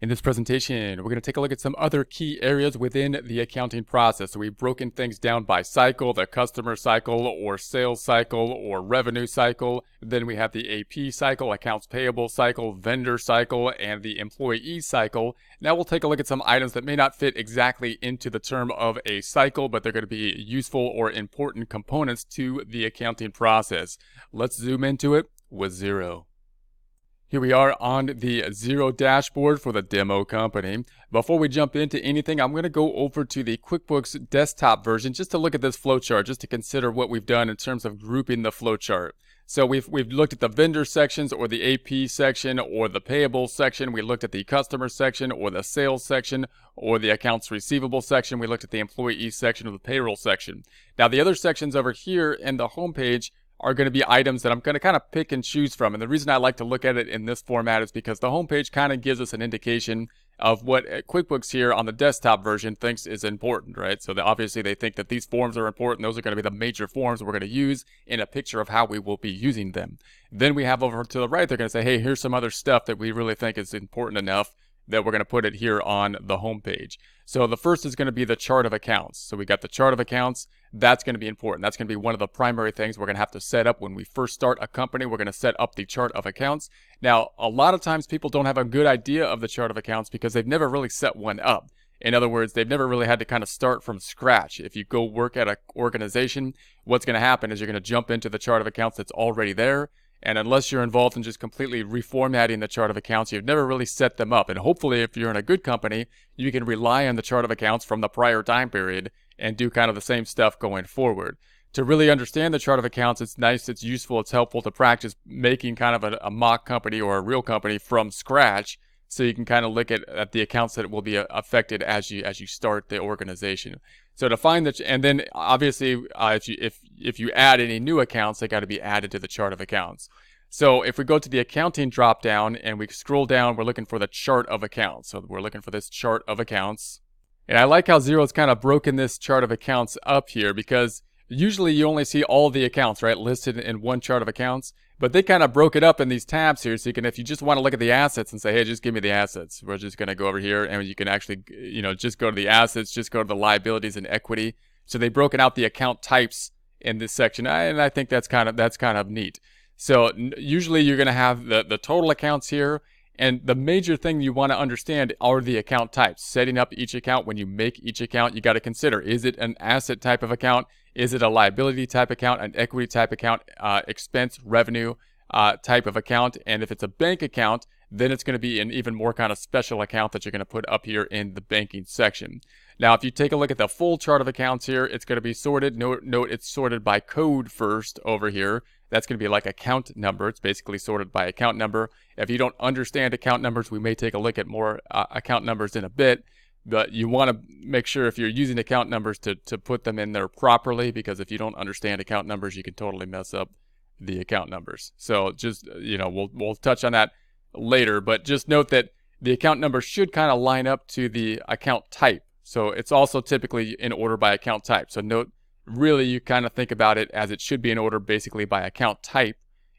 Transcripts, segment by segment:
In this presentation, we're going to take a look at some other key areas within the accounting process. So we've broken things down by cycle, the customer cycle or sales cycle or revenue cycle. Then we have the AP cycle, accounts payable cycle, vendor cycle, and the employee cycle. Now we'll take a look at some items that may not fit exactly into the term of a cycle, but they're going to be useful or important components to the accounting process. Let's zoom into it with Xero. Here we are on the Xero dashboard for the demo company. Before we jump into anything, I'm going to go over to the QuickBooks desktop version just to look at this flowchart, just to consider what we've done in terms of grouping the flowchart. So we've looked at the vendor sections or the AP section or the payable section. We looked at the customer section or the sales section or the accounts receivable section. We looked at the employee section or the payroll section. Now the other sections over here in the home page are going to be items that I'm going to kind of pick and choose from. And the reason I like to look at it in this format is because the homepage kind of gives us an indication of what QuickBooks here on the desktop version thinks is important, right? So obviously they think that these forms are important. Those are going to be the major forms we're going to use in a picture of how we will be using them. Then we have over to the right, they're going to say, hey, here's some other stuff that we really think is important enough that we're going to put it here on the home page. So the first is going to be the chart of accounts. So we got the chart of accounts. That's going to be important. That's going to be one of the primary things we're going to have to set up when we first start a company. We're going to set up the chart of accounts. Now, a lot of times people don't have a good idea of the chart of accounts because they've never really set one up. In other words, they've never really had to kind of start from scratch. If you go work at an organization, what's going to happen is you're going to jump into the chart of accounts that's already there. And unless you're involved in just completely reformatting the chart of accounts, you've never really set them up. And hopefully, if you're in a good company, you can rely on the chart of accounts from the prior time period and do kind of the same stuff going forward. To really understand the chart of accounts, it's nice, it's useful, it's helpful to practice making kind of a mock company or a real company from scratch, so you can kind of look at the accounts that will be affected as you start the organization. So to find that, and then obviously if you add any new accounts, they got to be added to the chart of accounts. So if we go to the accounting drop down and we scroll down, we're looking for the chart of accounts. So we're looking for this chart of accounts. And I like how Xero's kind of broken this chart of accounts up here, because usually you only see all the accounts, right, listed in one chart of accounts. But they kind of broke it up in these tabs here, so you can, if you just want to look at the assets and say, hey, just give me the assets, we're just going to go over here and you can actually, just go to the assets, just go to the liabilities and equity. So they've broken out the account types in this section, and I think that's kind of neat. So usually you're going to have the total accounts here, and the major thing you want to understand are the account types. Setting up each account, when you make each account, you got to consider, is it an asset type of account? Is it a liability type account, an equity type account, expense, revenue type of account? And if it's a bank account, then it's going to be an even more kind of special account that you're going to put up here in the banking section. Now, if you take a look at the full chart of accounts here, it's going to be sorted. Note it's sorted by code first over here. That's going to be like account number. It's basically sorted by account number. If you don't understand account numbers, we may take a look at more account numbers in a bit. But you want to make sure if you're using account numbers to put them in there properly, because if you don't understand account numbers, you can totally mess up the account numbers. So just, we'll touch on that later, but just note that the account number should kind of line up to the account type. So it's also typically in order by account type. So note, really you kind of think about it as it should be in order basically by account type,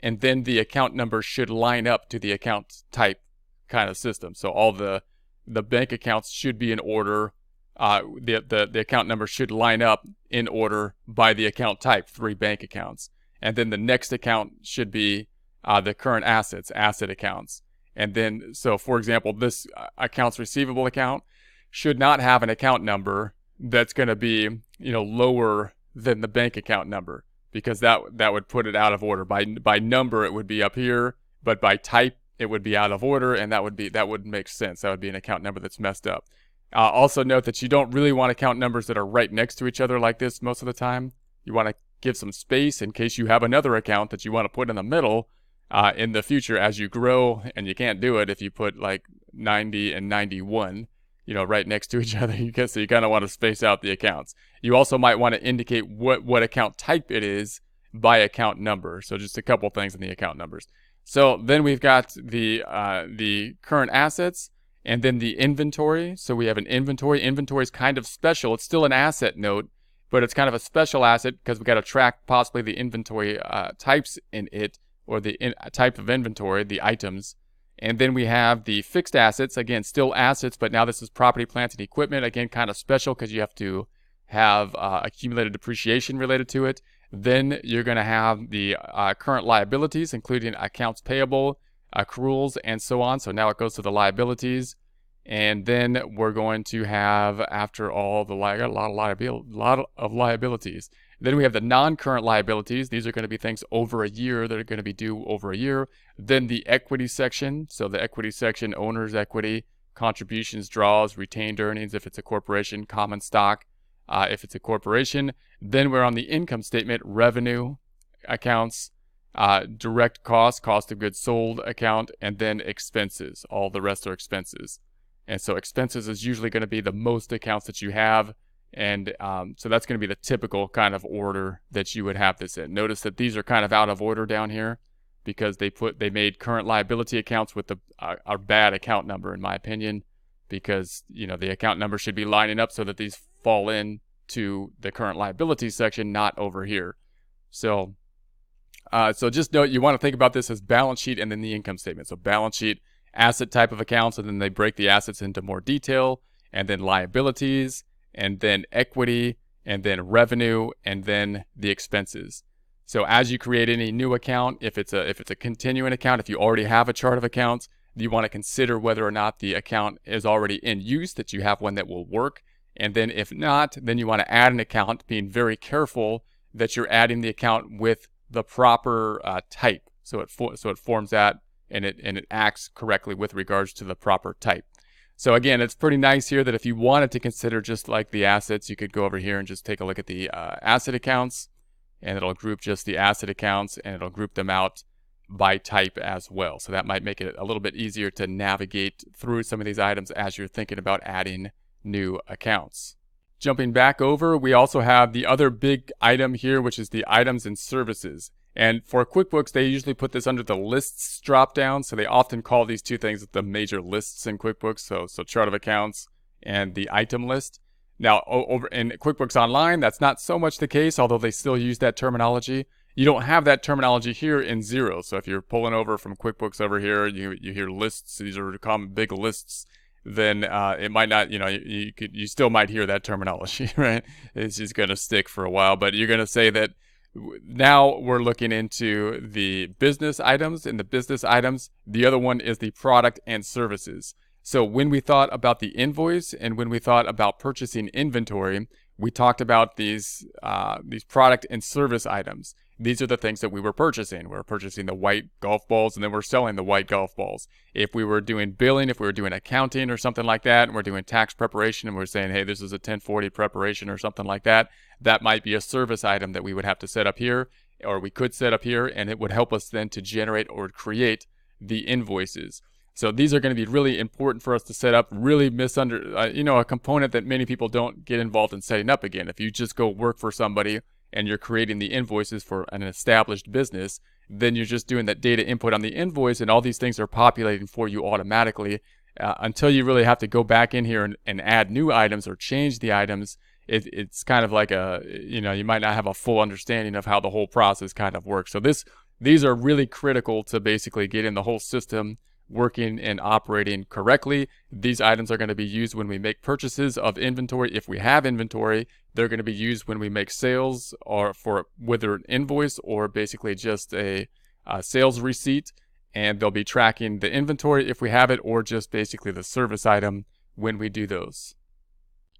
and then the account number should line up to the account type kind of system. So all the bank accounts should be in order. The account number should line up in order by the account type, 3 bank accounts. And then the next account should be the current assets, asset accounts. And then, so for example, this accounts receivable account should not have an account number that's going to be, lower than the bank account number, because that would put it out of order. By number, it would be up here, but by type, it would be out of order, and that wouldn't make sense. That would be an account number that's messed up. Also note that you don't really want account numbers that are right next to each other like this most of the time. You want to give some space in case you have another account that you want to put in the middle in the future as you grow, and you can't do it if you put like 90 and 91, right next to each other. So you kind of want to space out the accounts. You also might want to indicate what account type it is by account number. So just a couple things in the account numbers. So then we've got the current assets and then the inventory. So we have an inventory. Inventory is kind of special. It's still an asset note, but it's kind of a special asset because we got to track possibly the inventory types in it, or the type of inventory, the items. And then we have the fixed assets, again, still assets, but now this is property, plant, and equipment. Again, kind of special because you have to have accumulated depreciation related to it. Then you're going to have the current liabilities, including accounts payable, accruals, and so on. So now it goes to the liabilities. And then we're going to have, after all, a lot of liabilities. Then we have the non-current liabilities. These are going to be things over a year that are going to be due over a year. Then the equity section. So the equity section, owner's equity, contributions, draws, retained earnings if it's a corporation, common stock if it's a corporation. Then we're on the income statement, revenue accounts, direct cost, cost of goods sold account, and then expenses. All the rest are expenses. And so expenses is usually going to be the most accounts that you have. And so that's going to be the typical kind of order that you would have this in. Notice that these are kind of out of order down here because they made current liability accounts with a bad account number, in my opinion, because the account number should be lining up so that these fall in to the current liability section, not over here. So just note, you want to think about this as balance sheet and then the income statement. So balance sheet, asset type of accounts, and then they break the assets into more detail, and then liabilities, and then equity, and then revenue, and then the expenses. So as you create any new account, if it's a continuing account, if you already have a chart of accounts, you want to consider whether or not the account is already in use, that you have one that will work. And then if not, then you want to add an account, being very careful that you're adding the account with the proper type. So it forms that and it acts correctly with regards to the proper type. So again, it's pretty nice here that if you wanted to consider just like the assets, you could go over here and just take a look at the asset accounts, and it'll group just the asset accounts, and it'll group them out by type as well. So that might make it a little bit easier to navigate through some of these items as you're thinking about adding new accounts. Jumping back over, we also have the other big item here, which is the items and services. And for QuickBooks, they usually put this under the lists drop down. So they often call these two things the major lists in QuickBooks. So chart of accounts and the item list. Now, over in QuickBooks Online, that's not so much the case, although they still use that terminology. You don't have that terminology here in Xero. So if you're pulling over from QuickBooks over here, you hear lists, these are common big lists, then it might not, you still might hear that terminology, right? It's just going to stick for a while, but you're going to say that now we're looking into the business items. In the business items, the other one is the product and services. So when we thought about the invoice and when we thought about purchasing inventory, we talked about these product and service items. These are the things that we were purchasing. We're purchasing the white golf balls, and then we're selling the white golf balls. If we were doing billing, if we were doing accounting or something like that, and we're doing tax preparation, and we're saying, hey, this is a 1040 preparation or something like that, that might be a service item that we would have to set up here, or we could set up here, and it would help us then to generate or create the invoices. So these are going to be really important for us to set up, really a component that many people don't get involved in setting up again. If you just go work for somebody and you're creating the invoices for an established business, then you're just doing that data input on the invoice, and all these things are populating for you automatically until you really have to go back in here and add new items or change the items. It's kind of like you might not have a full understanding of how the whole process kind of works. So these are really critical to basically getting the whole system working and operating correctly. These items are going to be used when we make purchases of inventory. If we have inventory, they're going to be used when we make sales, or for whether an invoice or basically just a sales receipt, and they'll be tracking the inventory if we have it, or just basically the service item when we do those.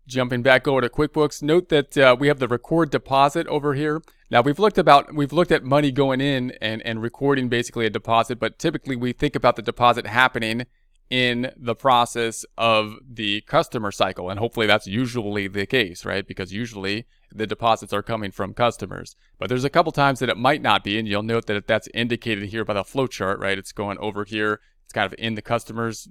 Jumping back over to QuickBooks, note that we have the record deposit over here. Now we've looked at money going in and recording basically a deposit, but typically we think about the deposit happening in the process of the customer cycle, and hopefully that's usually the case, right? Because usually the deposits are coming from customers. But there's a couple times that it might not be, and you'll note that that's indicated here by the flow chart, right? It's going over here. It's kind of in the customers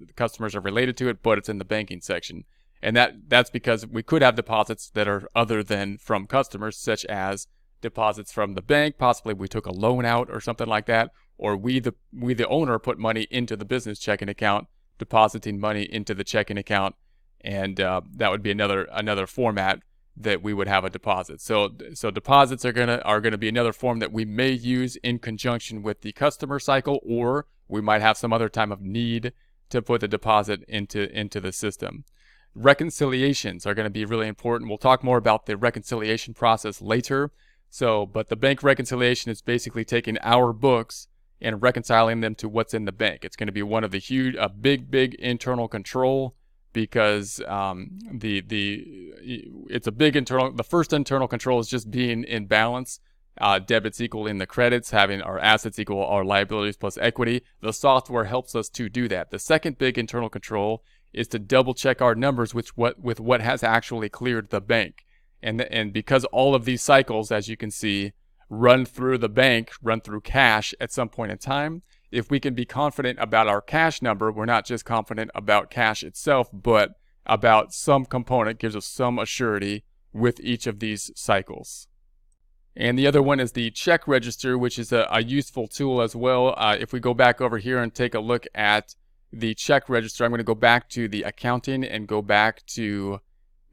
are related to it, but it's in the banking section. And that's because we could have deposits that are other than from customers, such as deposits from the bank. Possibly we took a loan out or something like that, or we the owner put money into the business checking account, depositing money into the checking account, and that would be another format that we would have a deposit. So deposits are gonna be another form that we may use in conjunction with the customer cycle, or we might have some other time of need to put the deposit into the system. Reconciliations are going to be really important. We'll talk more about the reconciliation process later. But the bank reconciliation is basically taking our books and reconciling them to what's in the bank. It's going to be one of the a big internal control, because it's a big internal. The first internal control is just being in balance. Debits equaling the credits, having our assets equal our liabilities plus equity. The software helps us to do that. The second big internal control is to double check our numbers with what has actually cleared the bank. And because all of these cycles, as you can see, run through the bank, run through cash at some point in time, if we can be confident about our cash number, we're not just confident about cash itself, but about some component, gives us some assurity with each of these cycles. And the other one is the check register, which is a useful tool as well. If we go back over here and take a look at the check register, I'm going to go back to the accounting and go back to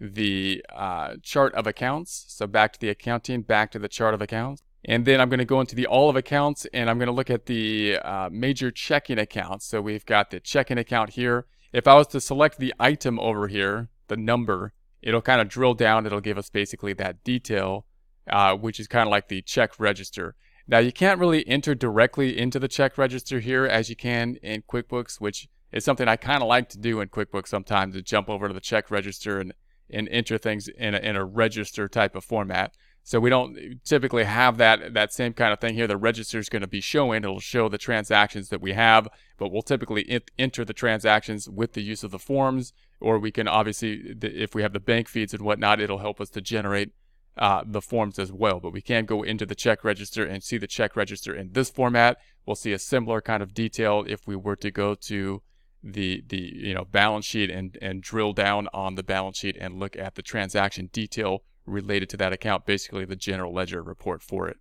the chart of accounts. So back to the accounting, back to the chart of accounts. And then I'm going to go into the all of accounts, and I'm going to look at the major checking accounts. So we've got the checking account here. If I was to select the item over here, the number, it'll kind of drill down. It'll give us basically that detail, which is kind of like the check register. Now, you can't really enter directly into the check register here as you can in QuickBooks, which is something I kind of like to do in QuickBooks sometimes, to jump over to the check register and enter things in a register type of format. So we don't typically have that same kind of thing here. The register is going to be showing. It'll show the transactions that we have, but we'll typically enter the transactions with the use of the forms, or we can obviously, if we have the bank feeds and whatnot, it'll help us to generate the forms as well. But we can't go into the check register and see the check register in this format. We'll see a similar kind of detail if we were to go to the balance sheet and drill down on the balance sheet and look at the transaction detail related to that account, basically the general ledger report for it.